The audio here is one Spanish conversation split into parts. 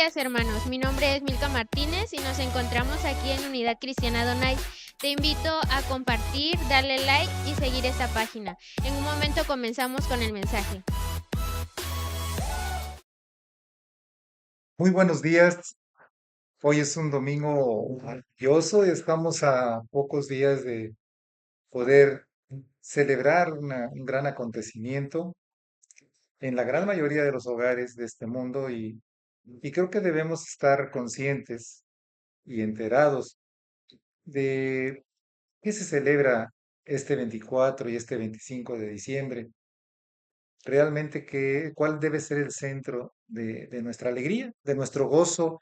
días, hermanos. Mi nombre es Milka Martínez y nos encontramos aquí en Unidad Cristiana Donay. Te invito a compartir, darle like y seguir esta página. En un momento comenzamos con el mensaje. Muy buenos días. Hoy es un domingo maravilloso. Estamos a pocos días de poder celebrar un gran acontecimiento en la gran mayoría de los hogares de este mundo y creo que debemos estar conscientes y enterados de qué se celebra este 24 y este 25 de diciembre. Realmente cuál debe ser el centro de nuestra alegría, de nuestro gozo,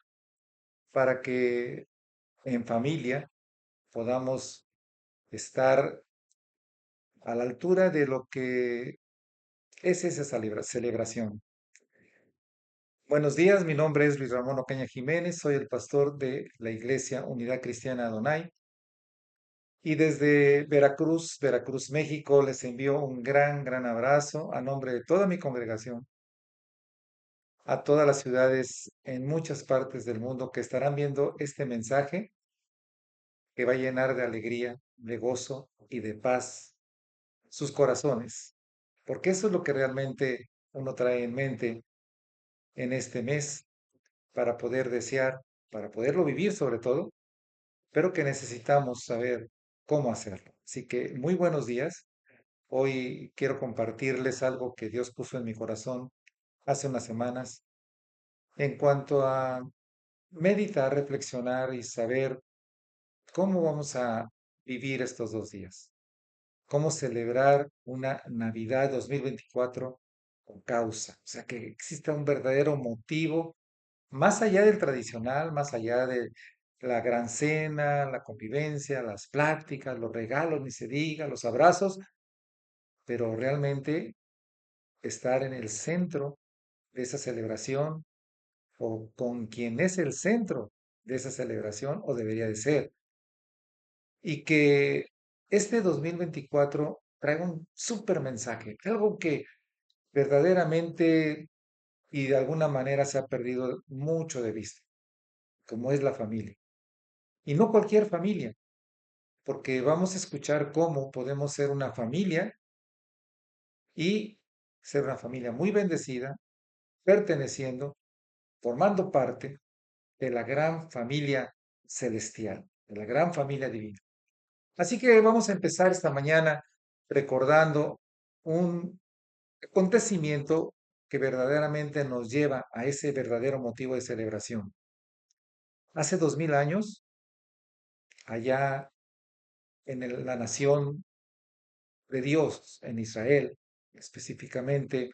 para que en familia podamos estar a la altura de lo que es esa celebración. Buenos días, mi nombre es Luis Ramón Ocaña Jiménez, soy el pastor de la Iglesia Unidad Cristiana Adonai y desde Veracruz, México, les envío un gran abrazo a nombre de toda mi congregación, a todas las ciudades en muchas partes del mundo que estarán viendo este mensaje que va a llenar de alegría, de gozo y de paz sus corazones, porque eso es lo que realmente uno trae en mente en este mes para poder desear, para poderlo vivir sobre todo, pero que necesitamos saber cómo hacerlo. Así que muy buenos días. Hoy quiero compartirles algo que Dios puso en mi corazón hace unas semanas en cuanto a meditar, reflexionar y saber cómo vamos a vivir estos 2 días. Cómo celebrar una Navidad 2024 con causa. O sea, que exista un verdadero motivo, más allá del tradicional, más allá de la gran cena, la convivencia, las pláticas, los regalos, ni se diga, los abrazos, pero realmente estar en el centro de esa celebración o con quien es el centro de esa celebración o debería de ser. Y que este 2024 traiga un súper mensaje, algo que verdaderamente y de alguna manera se ha perdido mucho de vista, como es la familia. Y no cualquier familia, porque vamos a escuchar cómo podemos ser una familia y ser una familia muy bendecida, perteneciendo, formando parte de la gran familia celestial, de la gran familia divina. Así que vamos a empezar esta mañana recordando un acontecimiento que verdaderamente nos lleva a ese verdadero motivo de celebración. Hace 2000 años, allá en la nación de Dios, en Israel, específicamente,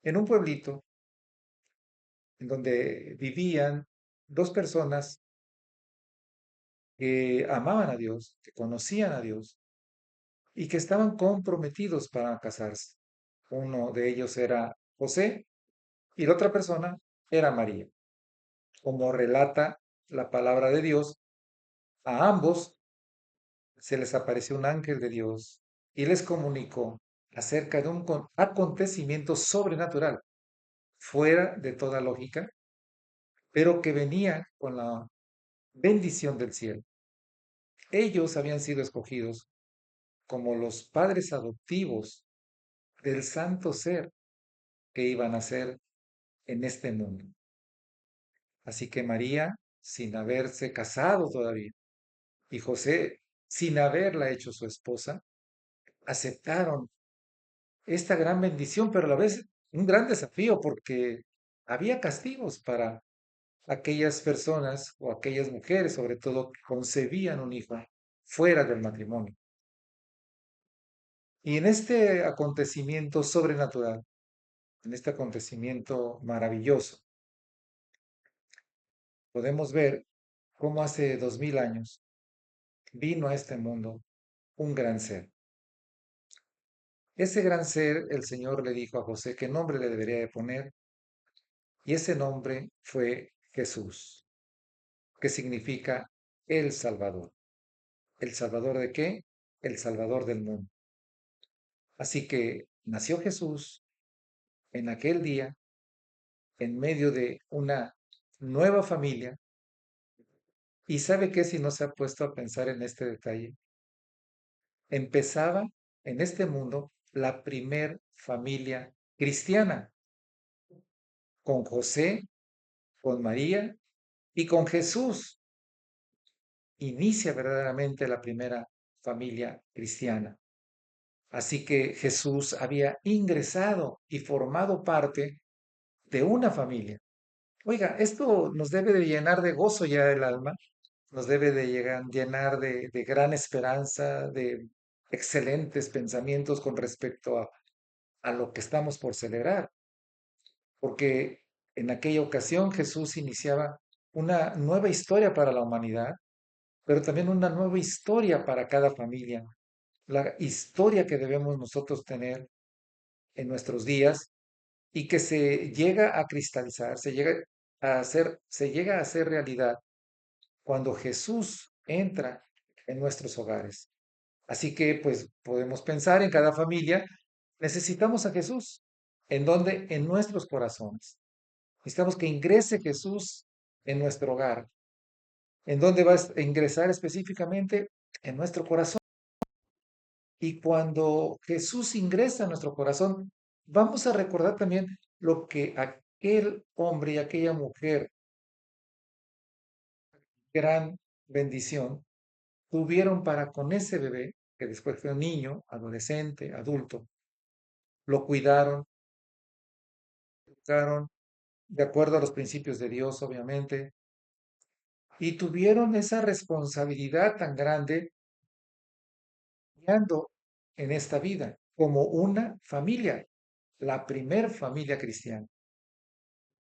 en un pueblito en donde vivían dos personas que amaban a Dios, que conocían a Dios y que estaban comprometidos para casarse. Uno de ellos era José y la otra persona era María. Como relata la palabra de Dios, a ambos se les apareció un ángel de Dios y les comunicó acerca de un acontecimiento sobrenatural, fuera de toda lógica, pero que venía con la bendición del cielo. Ellos habían sido escogidos como los padres adoptivos del santo ser que iban a ser en este mundo. Así que María, sin haberse casado todavía, y José, sin haberla hecho su esposa, aceptaron esta gran bendición, pero a la vez un gran desafío porque había castigos para aquellas personas o aquellas mujeres, sobre todo, que concebían un hijo fuera del matrimonio. Y en este acontecimiento sobrenatural, en este acontecimiento maravilloso, podemos ver cómo hace 2000 años vino a este mundo un gran ser. Ese gran ser, el Señor le dijo a José qué nombre le debería de poner, y ese nombre fue Jesús, que significa el Salvador. ¿El Salvador de qué? El Salvador del mundo. Así que nació Jesús en aquel día en medio de una nueva familia. ¿Y sabe qué? Si no se ha puesto a pensar en este detalle, empezaba en este mundo la primer familia cristiana, con José, con María y con Jesús. Inicia verdaderamente la primera familia cristiana. Así que Jesús había ingresado y formado parte de una familia. Oiga, esto nos debe de llenar de gozo ya el alma, nos debe de llenar de gran esperanza, de excelentes pensamientos con respecto a lo que estamos por celebrar, porque en aquella ocasión Jesús iniciaba una nueva historia para la humanidad, pero también una nueva historia para cada familia, la historia que debemos nosotros tener en nuestros días y que se llega a cristalizar, se llega a hacer realidad cuando Jesús entra en nuestros hogares. Así que pues podemos pensar en cada familia, necesitamos a Jesús. ¿En dónde? En nuestros corazones. Necesitamos que ingrese Jesús en nuestro hogar. ¿En dónde va a ingresar específicamente? En nuestro corazón. Y cuando Jesús ingresa en nuestro corazón, vamos a recordar también lo que aquel hombre y aquella mujer, gran bendición, tuvieron para con ese bebé, que después fue un niño, adolescente, adulto, lo cuidaron, educaron, de acuerdo a los principios de Dios, obviamente, y tuvieron esa responsabilidad tan grande guiando en esta vida como una familia, la primer familia cristiana.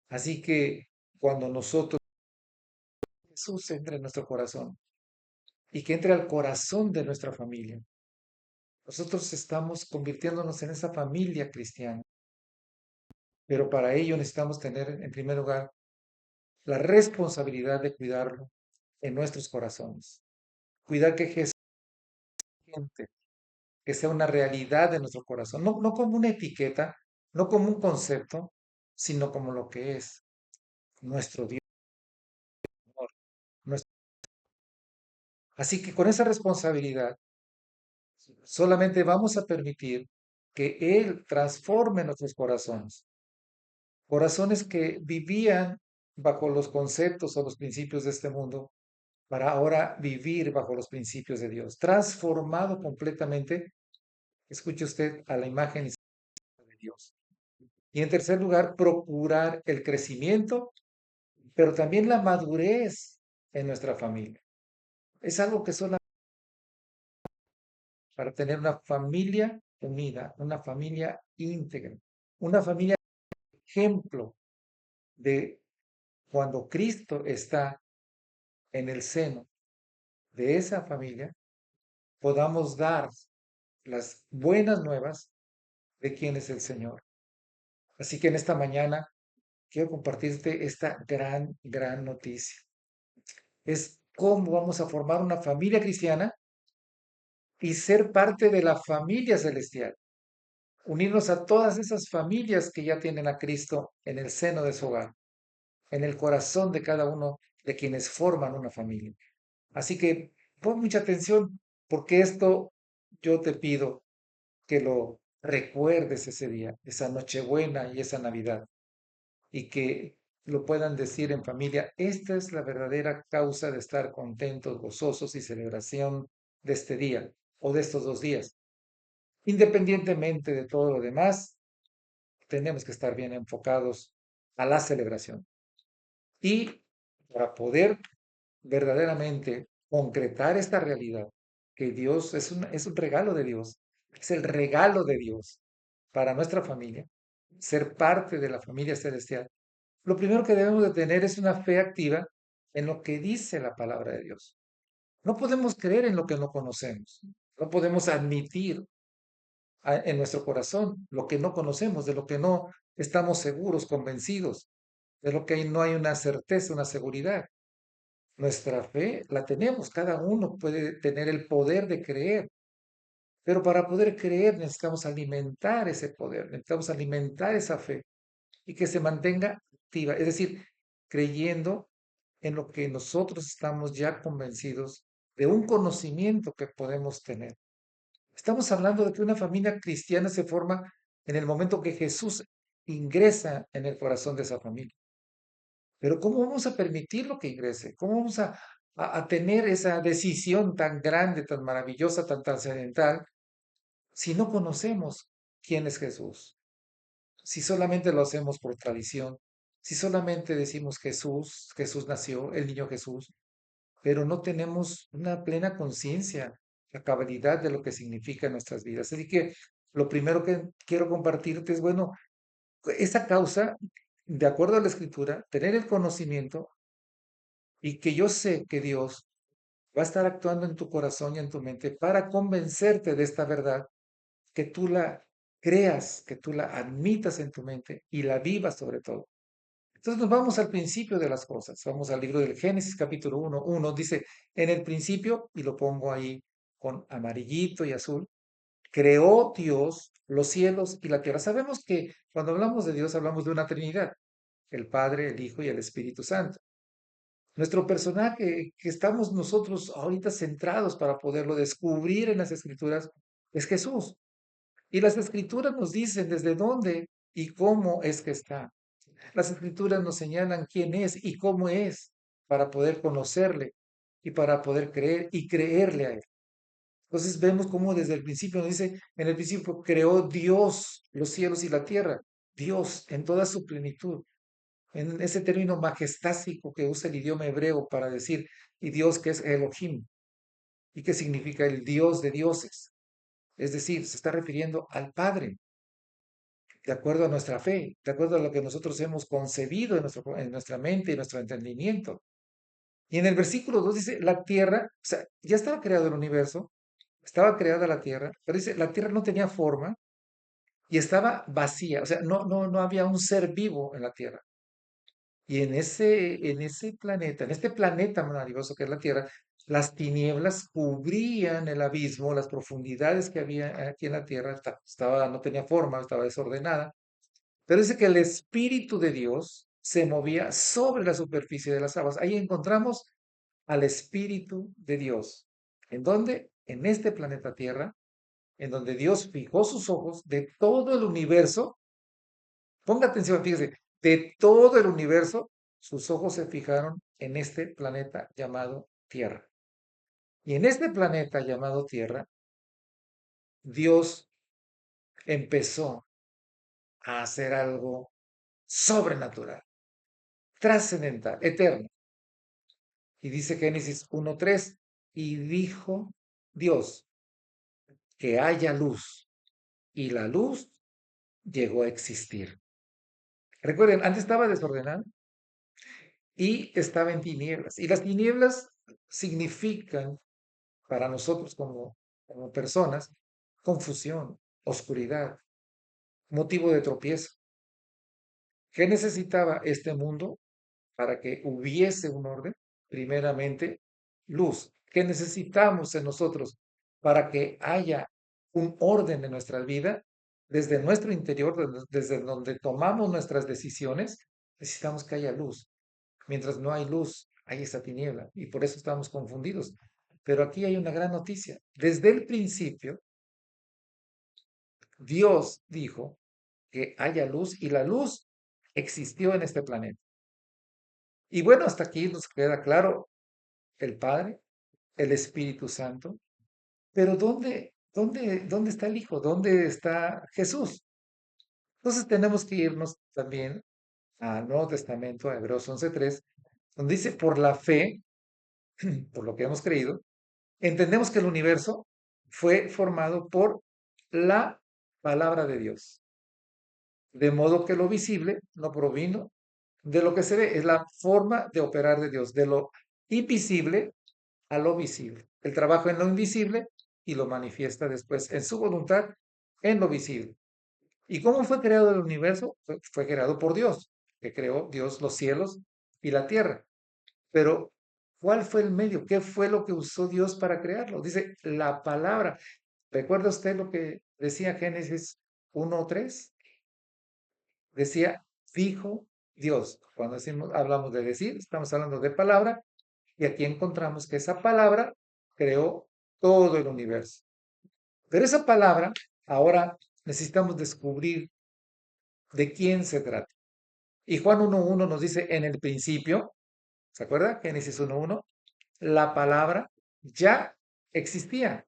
Así que cuando nosotros, Jesús entre en nuestro corazón y que entre al corazón de nuestra familia, nosotros estamos convirtiéndonos en esa familia cristiana. Pero para ello necesitamos tener, en primer lugar, la responsabilidad de cuidarlo en nuestros corazones. Cuidar que Jesús siente, que sea una realidad de nuestro corazón, no como una etiqueta, no como un concepto, sino como lo que es nuestro Dios. nuestro- Así que con esa responsabilidad solamente vamos a permitir que Él transforme nuestros corazones. Corazones que vivían bajo los conceptos o los principios de este mundo, para ahora vivir bajo los principios de Dios, transformado completamente, escuche usted, a la imagen y semejanza de Dios. Y en tercer lugar, procurar el crecimiento, pero también la madurez en nuestra familia. Es algo que solo para tener una familia unida, una familia íntegra, una familia ejemplo de cuando Cristo está en el seno de esa familia, podamos dar las buenas nuevas de quién es el Señor. Así que en esta mañana quiero compartirte esta gran noticia. Es cómo vamos a formar una familia cristiana y ser parte de la familia celestial. Unirnos a todas esas familias que ya tienen a Cristo en el seno de su hogar, en el corazón de cada uno de quienes forman una familia. Así que pon mucha atención porque esto yo te pido que lo recuerdes ese día, esa Nochebuena y esa Navidad, y que lo puedan decir en familia. Esta es la verdadera causa de estar contentos, gozosos y celebración de este día o de estos 2 días. Independientemente de todo lo demás, tenemos que estar bien enfocados a la celebración. Y para poder verdaderamente concretar esta realidad, que Dios es un regalo de Dios, es el regalo de Dios para nuestra familia, ser parte de la familia celestial. Lo primero que debemos de tener es una fe activa en lo que dice la palabra de Dios. No podemos creer en lo que no conocemos. No podemos admitir en nuestro corazón lo que no conocemos, de lo que no estamos seguros, convencidos, de lo que no hay una certeza, una seguridad. Nuestra fe la tenemos, cada uno puede tener el poder de creer, pero para poder creer necesitamos alimentar ese poder, necesitamos alimentar esa fe y que se mantenga activa, es decir, creyendo en lo que nosotros estamos ya convencidos de un conocimiento que podemos tener. Estamos hablando de que una familia cristiana se forma en el momento que Jesús ingresa en el corazón de esa familia. Pero ¿cómo vamos a permitirlo que ingrese? ¿Cómo vamos a tener esa decisión tan grande, tan maravillosa, tan trascendental, si no conocemos quién es Jesús? Si solamente lo hacemos por tradición, si solamente decimos Jesús, Jesús nació, el niño Jesús, pero no tenemos una plena conciencia, la cabalidad de lo que significa en nuestras vidas. Así que lo primero que quiero compartirte es, bueno, esa causa, de acuerdo a la escritura, tener el conocimiento y que yo sé que Dios va a estar actuando en tu corazón y en tu mente para convencerte de esta verdad, que tú la creas, que tú la admitas en tu mente y la vivas sobre todo. Entonces nos vamos al principio de las cosas. Vamos al libro del Génesis capítulo 1. Dice, en el principio, y lo pongo ahí con amarillito y azul, creó Dios los cielos y la tierra. Sabemos que cuando hablamos de Dios hablamos de una Trinidad, el Padre, el Hijo y el Espíritu Santo. Nuestro personaje que estamos nosotros ahorita centrados para poderlo descubrir en las Escrituras es Jesús. Y las Escrituras nos dicen desde dónde y cómo es que está. Las Escrituras nos señalan quién es y cómo es para poder conocerle y para poder creer y creerle a él. Entonces vemos cómo desde el principio nos dice, en el principio creó Dios los cielos y la tierra. Dios en toda su plenitud, en ese término majestático que usa el idioma hebreo para decir, y Dios que es Elohim, y que significa el Dios de dioses. Es decir, se está refiriendo al Padre, de acuerdo a nuestra fe, de acuerdo a lo que nosotros hemos concebido en nuestra mente y nuestro entendimiento. Y en el versículo 2 dice, la tierra, o sea, ya estaba creado el universo, estaba creada la tierra, pero dice, la tierra no tenía forma y estaba vacía, o sea, no había un ser vivo en la tierra. Y en ese planeta, en este planeta maravilloso que es la Tierra, las tinieblas cubrían el abismo, las profundidades que había aquí en la Tierra, no tenía forma, estaba desordenada. Pero dice que el Espíritu de Dios se movía sobre la superficie de las aguas. Ahí encontramos al Espíritu de Dios. ¿En dónde? En este planeta Tierra, en donde Dios fijó sus ojos de todo el universo. Ponga atención, fíjese, de todo el universo, sus ojos se fijaron en este planeta llamado Tierra. Y en este planeta llamado Tierra, Dios empezó a hacer algo sobrenatural, trascendental, eterno. Y dice Génesis 1:3, y dijo Dios que haya luz, y la luz llegó a existir. Recuerden, antes estaba desordenado y estaba en tinieblas. Y las tinieblas significan para nosotros como personas confusión, oscuridad, motivo de tropiezo. ¿Qué necesitaba este mundo para que hubiese un orden? Primeramente, luz. ¿Qué necesitamos en nosotros para que haya un orden en nuestra vida? Desde nuestro interior, desde donde tomamos nuestras decisiones, necesitamos que haya luz. Mientras no hay luz, hay esa tiniebla y por eso estamos confundidos. Pero aquí hay una gran noticia. Desde el principio, Dios dijo que haya luz y la luz existió en este planeta. Y bueno, hasta aquí nos queda claro el Padre, el Espíritu Santo. Pero ¿dónde está el Hijo? ¿Dónde está Jesús? Entonces tenemos que irnos también al Nuevo Testamento, a Hebreos 11:3, donde dice, por la fe, por lo que hemos creído, entendemos que el universo fue formado por la palabra de Dios. De modo que lo visible no provino de lo que se ve, es la forma de operar de Dios, de lo invisible a lo visible. El trabajo en lo invisible y lo manifiesta después en su voluntad en lo visible. ¿Y cómo fue creado el universo? Fue creado por Dios, que creó Dios los cielos y la tierra. Pero, ¿cuál fue el medio? ¿Qué fue lo que usó Dios para crearlo? Dice la palabra. ¿Recuerda usted lo que decía Génesis 1:3? Decía, dijo Dios. Cuando hablamos de decir, estamos hablando de palabra, y aquí encontramos que esa palabra creó todo el universo. Pero esa palabra, ahora necesitamos descubrir de quién se trata. Y Juan 1.1 nos dice, en el principio, ¿se acuerda? Génesis 1.1, la palabra ya existía.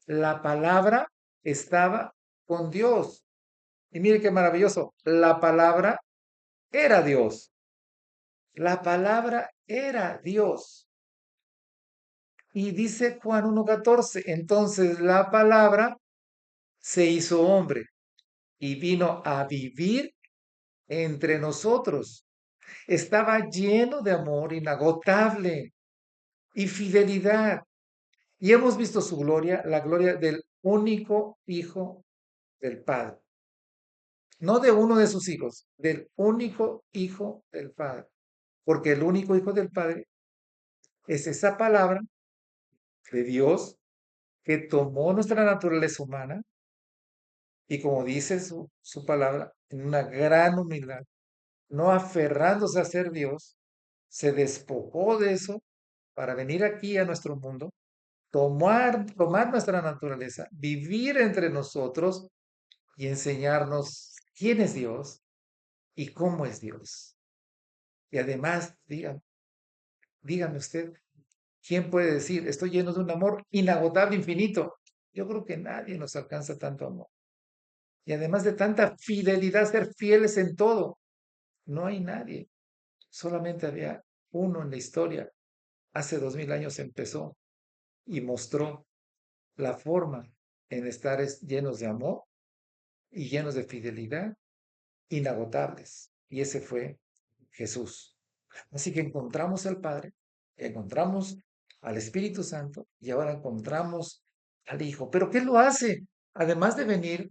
La palabra estaba con Dios. Y mire qué maravilloso, la palabra era Dios. La palabra era Dios. Y dice Juan 1.14, entonces la palabra se hizo hombre y vino a vivir entre nosotros. Estaba lleno de amor inagotable y fidelidad. Y hemos visto su gloria, la gloria del único Hijo del Padre. No de uno de sus hijos, del único Hijo del Padre. Porque el único Hijo del Padre es esa palabra de Dios que tomó nuestra naturaleza humana y como dice su palabra, en una gran humildad, no aferrándose a ser Dios, se despojó de eso para venir aquí a nuestro mundo, tomar nuestra naturaleza, vivir entre nosotros y enseñarnos quién es Dios y cómo es Dios. Y además, dígame usted, ¿quién puede decir, estoy lleno de un amor inagotable, infinito? Yo creo que nadie nos alcanza tanto amor. Y además de tanta fidelidad, ser fieles en todo. No hay nadie. Solamente había uno en la historia. Hace 2000 años empezó y mostró la forma en estar llenos de amor y llenos de fidelidad, inagotables. Y ese fue Jesús. Así que encontramos al Padre, encontramos al Espíritu Santo y ahora encontramos al Hijo. ¿Pero qué lo hace? Además de venir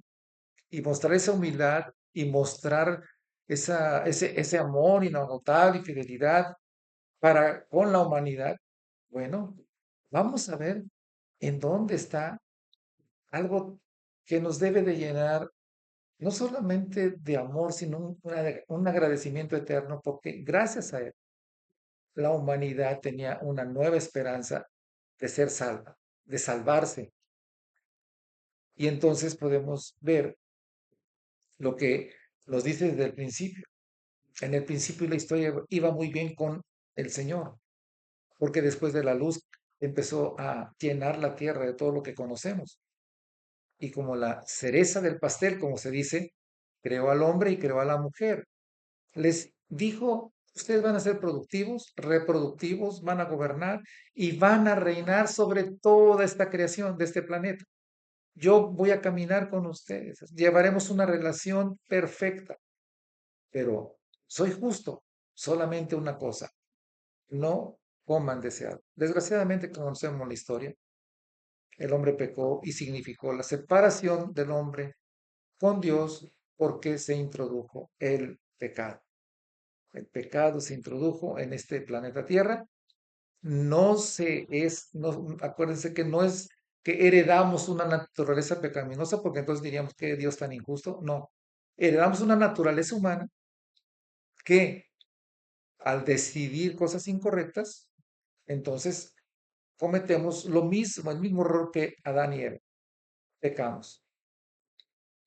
y mostrar esa humildad y mostrar ese amor inagotable y fidelidad para con la humanidad, bueno, vamos a ver en dónde está algo que nos debe de llenar no solamente de amor, sino un agradecimiento eterno, porque gracias a él la humanidad tenía una nueva esperanza de ser salva, de salvarse. Y entonces podemos ver lo que nos dice desde el principio. En el principio la historia iba muy bien con el Señor, porque después de la luz empezó a llenar la tierra de todo lo que conocemos. Y como la cereza del pastel, como se dice, creó al hombre y creó a la mujer. Les dijo, ustedes van a ser productivos, reproductivos, van a gobernar y van a reinar sobre toda esta creación de este planeta. Yo voy a caminar con ustedes, llevaremos una relación perfecta, pero soy justo, solamente una cosa, no coman deseado. Desgraciadamente conocemos la historia. El hombre pecó y significó la separación del hombre con Dios porque se introdujo el pecado. El pecado se introdujo en este planeta Tierra. Acuérdense que no es que heredamos una naturaleza pecaminosa, porque entonces diríamos que Dios tan injusto. No, heredamos una naturaleza humana que al decidir cosas incorrectas, entonces cometemos lo mismo, el mismo error que Adán y Eva, pecamos.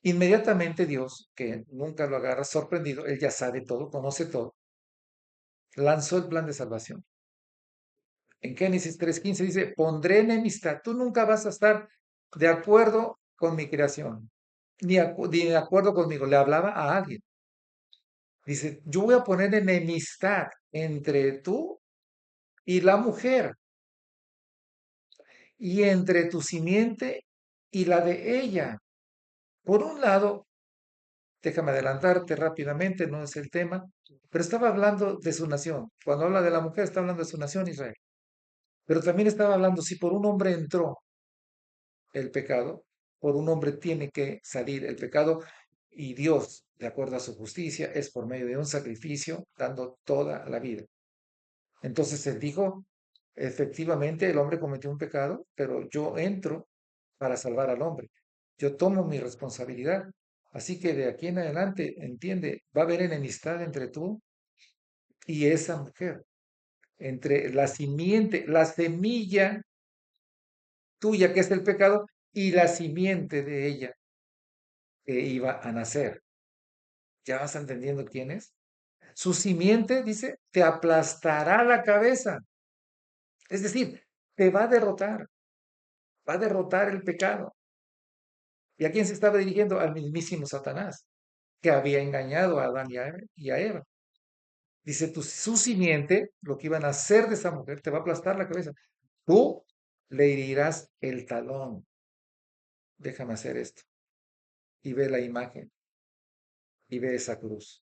Inmediatamente Dios, que nunca lo agarra sorprendido, él ya sabe todo, conoce todo, lanzó el plan de salvación. En Génesis 3.15 dice, pondré enemistad, tú nunca vas a estar de acuerdo con mi creación, ni de acuerdo conmigo, le hablaba a alguien. Dice, yo voy a poner enemistad entre tú y la mujer, y entre tu simiente y la de ella. Por un lado, déjame adelantarte rápidamente, no es el tema, pero estaba hablando de su nación. Cuando habla de la mujer, está hablando de su nación Israel. Pero también estaba hablando, si por un hombre entró el pecado, por un hombre tiene que salir el pecado y Dios, de acuerdo a su justicia, es por medio de un sacrificio, dando toda la vida. Entonces él dijo, efectivamente el hombre cometió un pecado, pero yo entro para salvar al hombre. Yo tomo mi responsabilidad Así que de aquí en adelante, entiende, va a haber enemistad entre tú y esa mujer, entre la simiente, la semilla tuya, que es el pecado, y la simiente de ella que iba a nacer. ¿Ya vas entendiendo quién es? Su simiente, dice, te aplastará la cabeza. Es decir, te va a derrotar el pecado. ¿Y a quién se estaba dirigiendo? Al mismísimo Satanás, que había engañado a Adán y a Eva. Dice, su simiente, lo que iban a hacer de esa mujer, te va a aplastar la cabeza. Tú le herirás el talón. Déjame hacer esto. Y ve la imagen y ve esa cruz.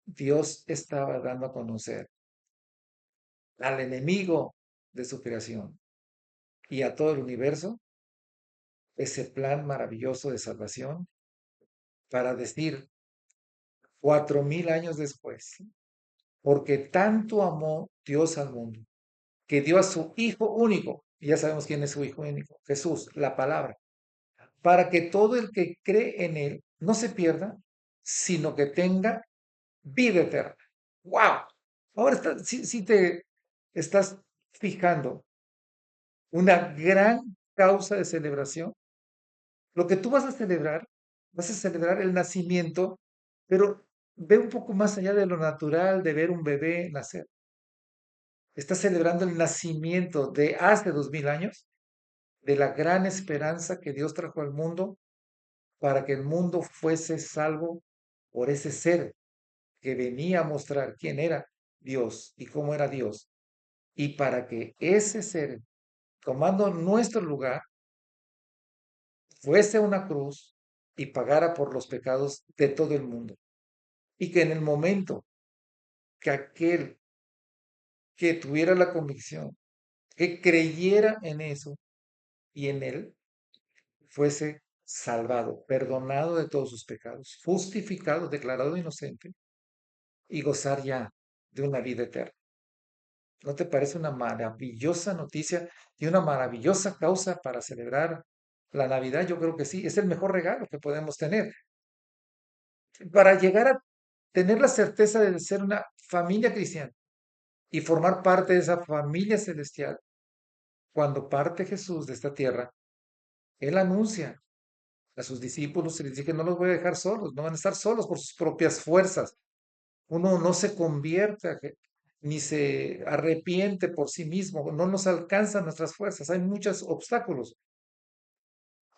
Dios estaba dando a conocer al enemigo de su creación y a todo el universo ese plan maravilloso de salvación para decir 4000 años después, porque tanto amó Dios al mundo, que dio a su Hijo único, y ya sabemos quién es su Hijo único, Jesús, la palabra, para que todo el que cree en Él no se pierda, sino que tenga vida eterna. ¡Wow! Ahora, si te estás fijando, una gran causa de celebración, lo que tú vas a celebrar el nacimiento, pero ve un poco más allá de lo natural de ver un bebé nacer. Estás celebrando el nacimiento de hace 2000 años, de la gran esperanza que Dios trajo al mundo para que el mundo fuese salvo por ese ser que venía a mostrar quién era Dios y cómo era Dios. Y para que ese ser, tomando nuestro lugar, fuese a una cruz y pagara por los pecados de todo el mundo. Y que en el momento que aquel que tuviera la convicción, que creyera en eso y en él, fuese salvado, perdonado de todos sus pecados, justificado, declarado inocente y gozar ya de una vida eterna. ¿No te parece una maravillosa noticia y una maravillosa causa para celebrar la Navidad? Yo creo que sí, es el mejor regalo que podemos tener. Para llegar a tener la certeza de ser una familia cristiana y formar parte de esa familia celestial, cuando parte Jesús de esta tierra, Él anuncia a sus discípulos y les dice, no los voy a dejar solos, no van a estar solos por sus propias fuerzas. Uno no se convierte ni se arrepiente por sí mismo, no nos alcanzan nuestras fuerzas, hay muchos obstáculos.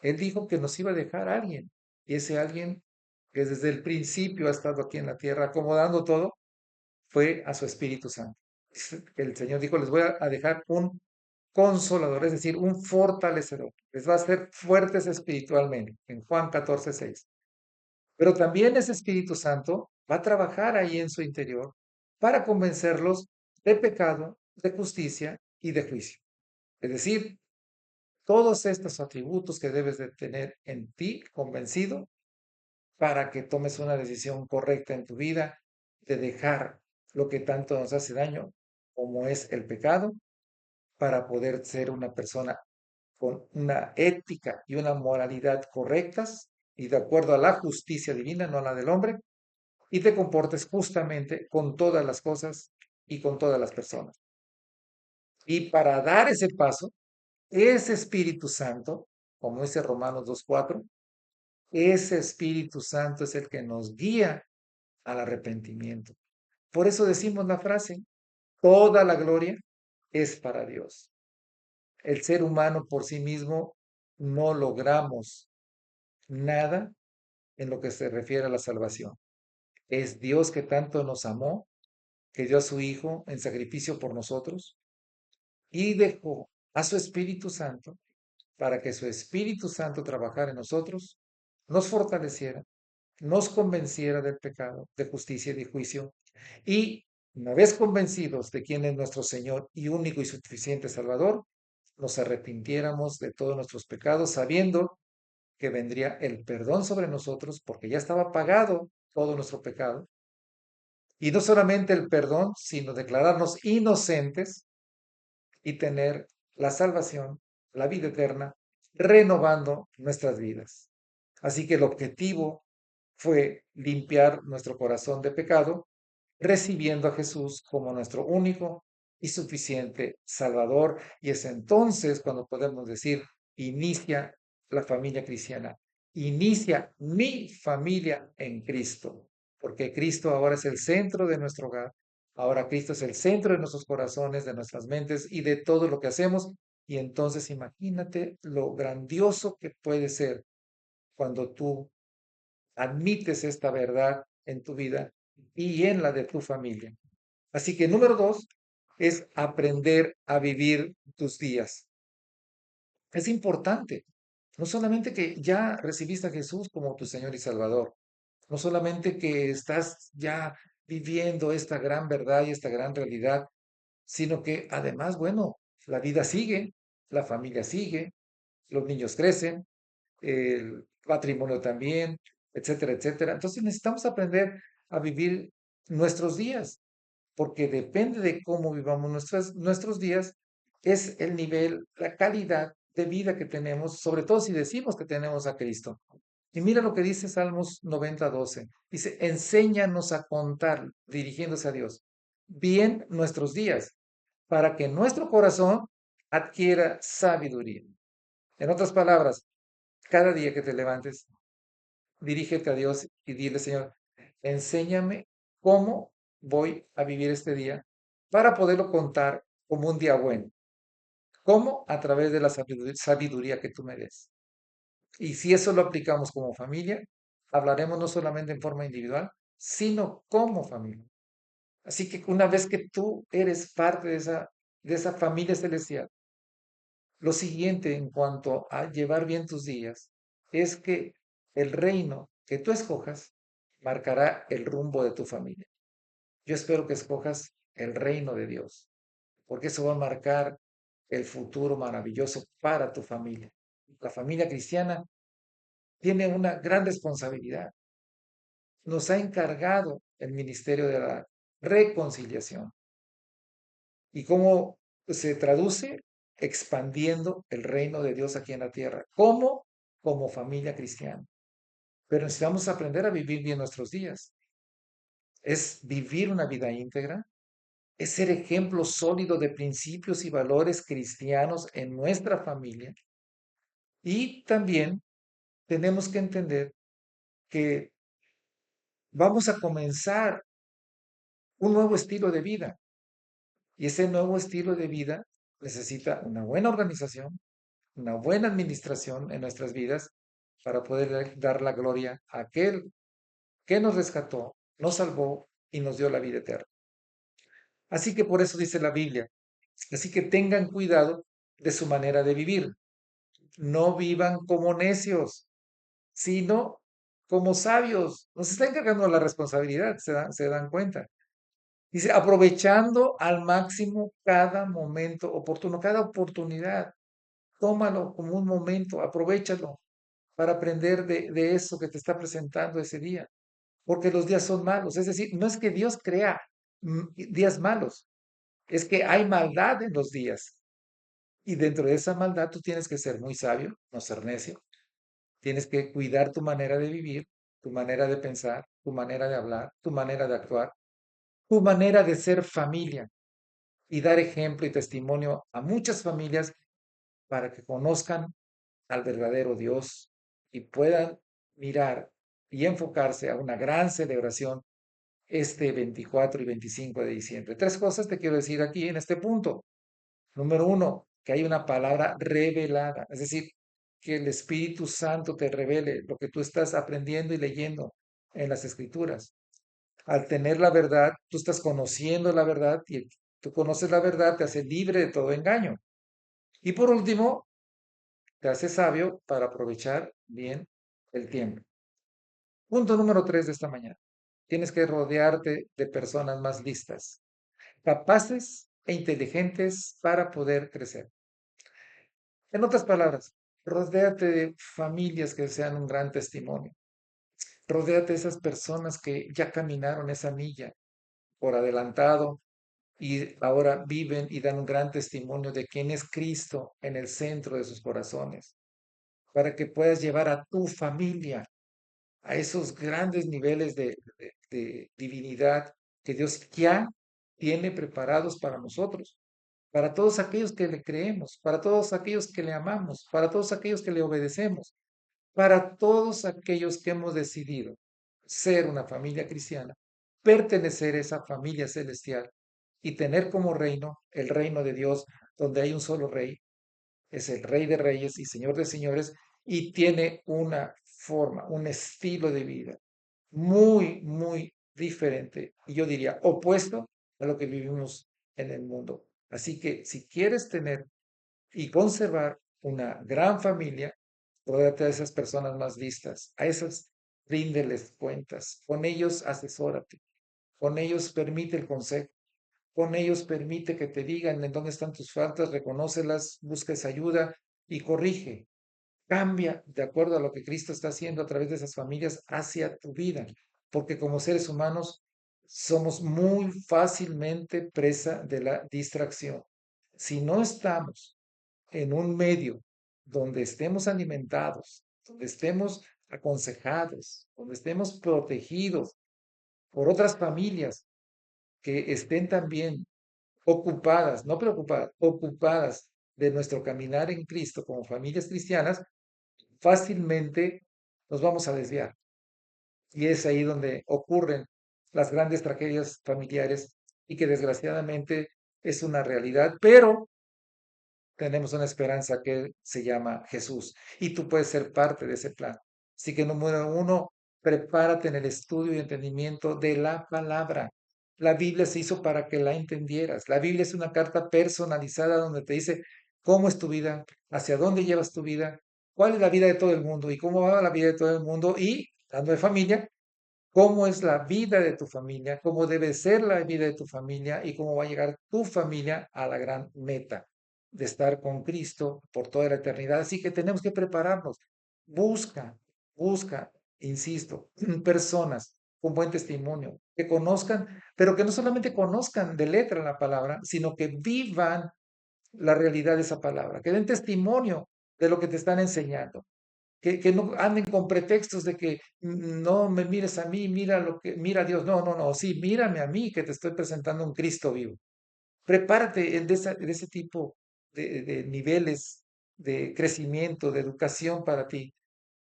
Él dijo que nos iba a dejar a alguien, y ese alguien que desde el principio ha estado aquí en la tierra acomodando todo, fue a su Espíritu Santo. El Señor dijo, les voy a dejar un consolador, es decir, un fortalecedor. Les va a hacer fuertes espiritualmente, en Juan 14:6. Pero también ese Espíritu Santo va a trabajar ahí en su interior para convencerlos de pecado, de justicia y de juicio. Es decir, todos estos atributos que debes de tener en ti convencido para que tomes una decisión correcta en tu vida de dejar lo que tanto nos hace daño, como es el pecado, para poder ser una persona con una ética y una moralidad correctas y de acuerdo a la justicia divina, no a la del hombre, y te comportes justamente con todas las cosas y con todas las personas. Y para dar ese paso, ese Espíritu Santo, como dice Romanos 2:4, ese Espíritu Santo es el que nos guía al arrepentimiento. Por eso decimos la frase, toda la gloria es para Dios. El ser humano por sí mismo no logramos nada en lo que se refiere a la salvación. Es Dios que tanto nos amó, que dio a su Hijo en sacrificio por nosotros y dejó a su Espíritu Santo para que su Espíritu Santo trabajara en nosotros, nos fortaleciera, nos convenciera del pecado, de justicia y de juicio, y una vez convencidos de quién es nuestro Señor y único y suficiente Salvador, nos arrepintiéramos de todos nuestros pecados, sabiendo que vendría el perdón sobre nosotros, porque ya estaba pagado todo nuestro pecado, y no solamente el perdón, sino declararnos inocentes y tener la salvación, la vida eterna, renovando nuestras vidas. Así que el objetivo fue limpiar nuestro corazón de pecado, recibiendo a Jesús como nuestro único y suficiente Salvador. Y es entonces cuando podemos decir, inicia la familia cristiana, inicia mi familia en Cristo, porque Cristo ahora es el centro de nuestro hogar, ahora Cristo es el centro de nuestros corazones, de nuestras mentes y de todo lo que hacemos. Y entonces imagínate lo grandioso que puede ser cuando tú admites esta verdad en tu vida y en la de tu familia. Así que número dos es aprender a vivir tus días. Es importante, no solamente que ya recibiste a Jesús como tu Señor y Salvador, no solamente que estás ya viviendo esta gran verdad y esta gran realidad, sino que además, bueno, la vida sigue, la familia sigue, los niños crecen, el patrimonio también, etcétera, etcétera. Entonces necesitamos aprender a vivir nuestros días, porque depende de cómo vivamos nuestros días, es el nivel, la calidad de vida que tenemos, sobre todo si decimos que tenemos a Cristo. Y mira lo que dice Salmos 90:12. Dice, enséñanos a contar, dirigiéndose a Dios, bien nuestros días, para que nuestro corazón adquiera sabiduría. En otras palabras, cada día que te levantes, dirígete a Dios y dile, Señor, enséñame cómo voy a vivir este día para poderlo contar como un día bueno. ¿Cómo? A través de la sabiduría que tú me des. Y si eso lo aplicamos como familia, hablaremos no solamente en forma individual, sino como familia. Así que una vez que tú eres parte de esa familia celestial, lo siguiente en cuanto a llevar bien tus días es que el reino que tú escojas marcará el rumbo de tu familia. Yo espero que escojas el reino de Dios, porque eso va a marcar el futuro maravilloso para tu familia. La familia cristiana tiene una gran responsabilidad. Nos ha encargado el ministerio de la reconciliación. ¿Y cómo se traduce? Expandiendo el reino de Dios aquí en la tierra. ¿Cómo? Como familia cristiana. Pero necesitamos aprender a vivir bien nuestros días. Es vivir una vida íntegra, es ser ejemplo sólido de principios y valores cristianos en nuestra familia. Y también tenemos que entender que vamos a comenzar un nuevo estilo de vida. Y ese nuevo estilo de vida necesita una buena organización, una buena administración en nuestras vidas para poder dar la gloria a aquel que nos rescató, nos salvó y nos dio la vida eterna. Así que por eso dice la Biblia, así que tengan cuidado de su manera de vivir. No vivan como necios, sino como sabios. Nos está encargando la responsabilidad, se dan cuenta. Dice, aprovechando al máximo cada momento oportuno, cada oportunidad. Tómalo como un momento, aprovéchalo para aprender de eso que te está presentando ese día. Porque los días son malos. Es decir, no es que Dios crea días malos, es que hay maldad en los días. Y dentro de esa maldad tú tienes que ser muy sabio, no ser necio. Tienes que cuidar tu manera de vivir, tu manera de pensar, tu manera de hablar, tu manera de actuar, tu manera de ser familia y dar ejemplo y testimonio a muchas familias para que conozcan al verdadero Dios y puedan mirar y enfocarse a una gran celebración este 24 y 25 de diciembre. Tres cosas te quiero decir aquí en este punto. Número uno, que hay una palabra revelada, es decir, que el Espíritu Santo te revele lo que tú estás aprendiendo y leyendo en las Escrituras. Al tener la verdad, tú estás conociendo la verdad y tú conoces la verdad, te hace libre de todo engaño. Y por último, te hace sabio para aprovechar bien el tiempo. Punto número 3 de esta mañana. Tienes que rodearte de personas más listas, capaces e inteligentes para poder crecer. En otras palabras, rodéate de familias que sean un gran testimonio. Rodéate de esas personas que ya caminaron esa milla por adelantado y ahora viven y dan un gran testimonio de quién es Cristo en el centro de sus corazones. para que puedas llevar a tu familia a esos grandes niveles de divinidad que Dios ya tiene preparados para nosotros, para todos aquellos que le creemos, para todos aquellos que le amamos, para todos aquellos que le obedecemos, para todos aquellos que hemos decidido ser una familia cristiana, pertenecer a esa familia celestial y tener como reino el reino de Dios, donde hay un solo rey, es el Rey de Reyes y Señor de Señores, y tiene una forma, un estilo de vida muy, muy diferente, y yo diría opuesto a lo que vivimos en el mundo. Así que si quieres tener y conservar una gran familia, rodéate a esas personas más listas, a esas ríndeles cuentas, con ellos asesórate, con ellos permite el consejo, con ellos permite que te digan en dónde están tus faltas, reconócelas, busques ayuda y corrige. Cambia de acuerdo a lo que Cristo está haciendo a través de esas familias hacia tu vida, porque como seres humanos somos muy fácilmente presa de la distracción. Si no estamos en un medio donde estemos alimentados, donde estemos aconsejados, donde estemos protegidos por otras familias que estén también ocupadas, no preocupadas, ocupadas de nuestro caminar en Cristo como familias cristianas, fácilmente nos vamos a desviar. Y es ahí donde ocurren las grandes tragedias familiares y que desgraciadamente es una realidad, pero tenemos una esperanza que se llama Jesús y tú puedes ser parte de ese plan. Así que número uno, prepárate en el estudio y entendimiento de la palabra. La Biblia se hizo para que la entendieras. La Biblia es una carta personalizada donde te dice cómo es tu vida, hacia dónde llevas tu vida, cuál es la vida de todo el mundo y cómo va la vida de todo el mundo. Y, hablando de familia, cómo es la vida de tu familia, cómo debe ser la vida de tu familia y cómo va a llegar tu familia a la gran meta de estar con Cristo por toda la eternidad. Así que tenemos que prepararnos. Busca, busca, insisto, personas con buen testimonio, que conozcan, pero que no solamente conozcan de letra la palabra, sino que vivan la realidad de esa palabra, que den testimonio de lo que te están enseñando, que no anden con pretextos de que no me mires a mí, mira lo que, mira a Dios. No, no, no, sí, mírame a mí que te estoy presentando un Cristo vivo. Prepárate de ese tipo de niveles de crecimiento, de educación para ti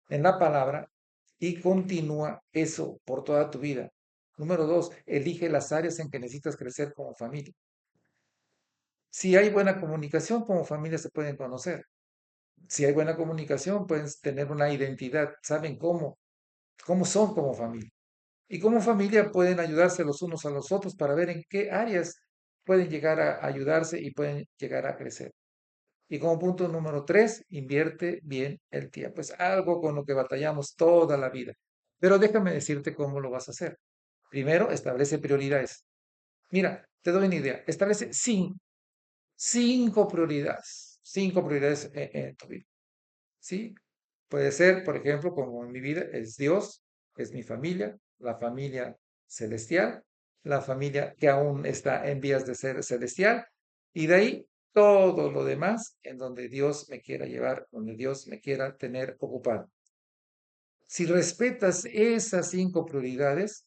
en la palabra y continúa eso por toda tu vida. Número dos, elige las áreas en que necesitas crecer como familia. Si hay buena comunicación, como familia se pueden conocer. Si hay buena comunicación, pueden tener una identidad, saben cómo son como familia. Y como familia pueden ayudarse los unos a los otros para ver en qué áreas pueden llegar a ayudarse y pueden llegar a crecer. Y como punto número tres, invierte bien el tiempo. Es algo con lo que batallamos toda la vida. Pero déjame decirte cómo lo vas a hacer. Primero, establece prioridades. Mira, te doy una idea. Establece cinco prioridades en tu vida. ¿Sí? Puede ser, por ejemplo, como en mi vida, es Dios, es mi familia, la familia celestial, la familia que aún está en vías de ser celestial, y de ahí todo lo demás en donde Dios me quiera llevar, donde Dios me quiera tener ocupado. Si respetas esas cinco prioridades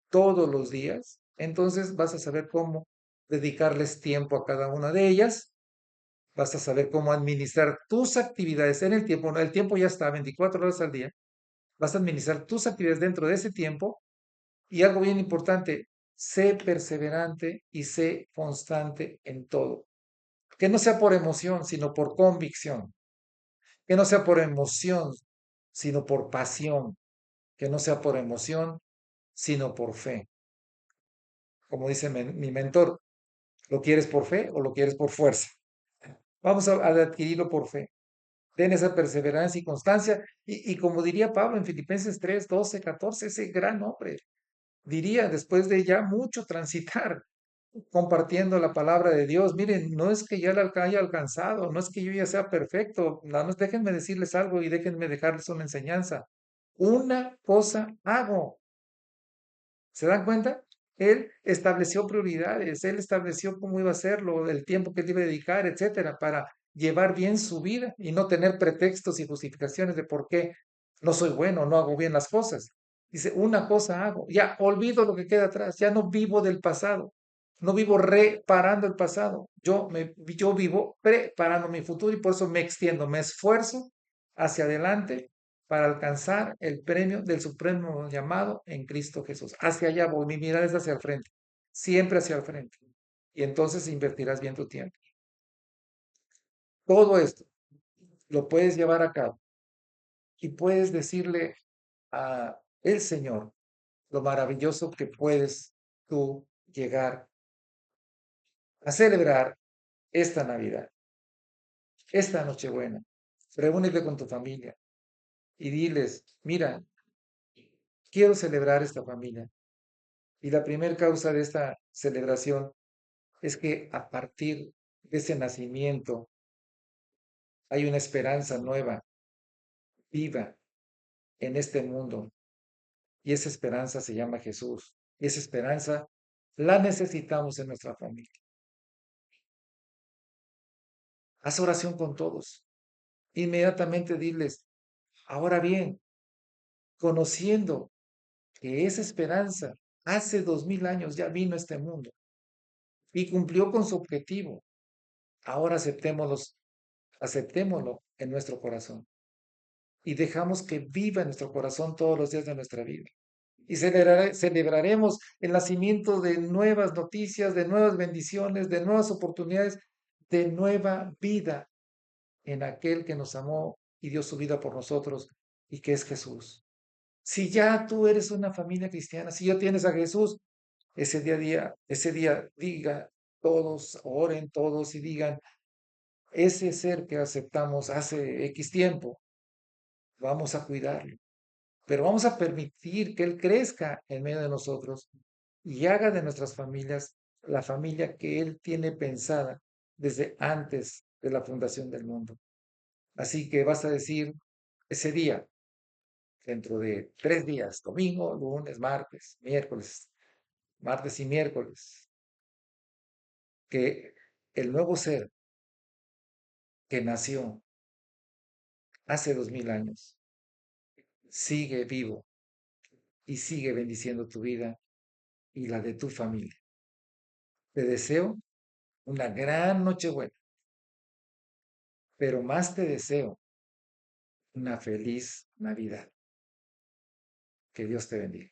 todos los días, entonces vas a saber cómo dedicarles tiempo a cada una de ellas. Vas a saber cómo administrar tus actividades en el tiempo. El tiempo ya está 24 horas al día. Vas a administrar tus actividades dentro de ese tiempo. Y algo bien importante, sé perseverante y sé constante en todo. Que no sea por emoción, sino por convicción. Que no sea por emoción, sino por pasión. Que no sea por emoción, sino por fe. Como dice mi mentor, ¿lo quieres por fe o lo quieres por fuerza? Vamos a adquirirlo por fe. Ten esa perseverancia y constancia. Y como diría Pablo en Filipenses 3, 12, 14, ese gran hombre, diría después de ya mucho transitar compartiendo la palabra de Dios, miren, no es que ya la haya alcanzado, no es que yo ya sea perfecto, nada más déjenme decirles algo y déjenme dejarles una enseñanza. Una cosa hago. ¿Se dan cuenta? Él estableció prioridades, él estableció cómo iba a hacerlo, el tiempo que le iba a dedicar, etcétera, para llevar bien su vida y no tener pretextos y justificaciones de por qué no soy bueno, no hago bien las cosas. Dice, una cosa hago, ya olvido lo que queda atrás, ya no vivo del pasado, no vivo reparando el pasado, yo vivo preparando mi futuro y por eso me extiendo, me esfuerzo hacia adelante para alcanzar el premio del supremo llamado en Cristo Jesús. Hacia allá voy, mi mirada es hacia el frente, siempre hacia el frente. Y entonces invertirás bien tu tiempo. Todo esto lo puedes llevar a cabo y puedes decirle a el Señor lo maravilloso que puedes tú llegar a celebrar esta Navidad, esta Nochebuena. Reúnete con tu familia y diles, mira, quiero celebrar esta familia. Y la primera causa de esta celebración es que a partir de ese nacimiento hay una esperanza nueva, viva en este mundo. Y esa esperanza se llama Jesús. Y esa esperanza la necesitamos en nuestra familia. Haz oración con todos. Inmediatamente diles, ahora bien, conociendo que esa esperanza hace 2000 años ya vino a este mundo y cumplió con su objetivo, ahora aceptémoslo en nuestro corazón y dejamos que viva en nuestro corazón todos los días de nuestra vida. Y celebraremos el nacimiento de nuevas noticias, de nuevas bendiciones, de nuevas oportunidades, de nueva vida en aquel que nos amó y dio su vida por nosotros y que es Jesús. Si ya tú eres una familia cristiana, si ya tienes a Jesús, ese día diga todos, oren todos y digan, ese ser que aceptamos hace X tiempo, vamos a cuidarlo, pero vamos a permitir que Él crezca en medio de nosotros y haga de nuestras familias la familia que Él tiene pensada desde antes de la fundación del mundo. Así que vas a decir ese día, dentro de 3 días, domingo, lunes, martes y miércoles, que el nuevo ser que nació hace 2000 años sigue vivo y sigue bendiciendo tu vida y la de tu familia. Te deseo una gran Nochebuena, pero más te deseo una feliz Navidad. Que Dios te bendiga.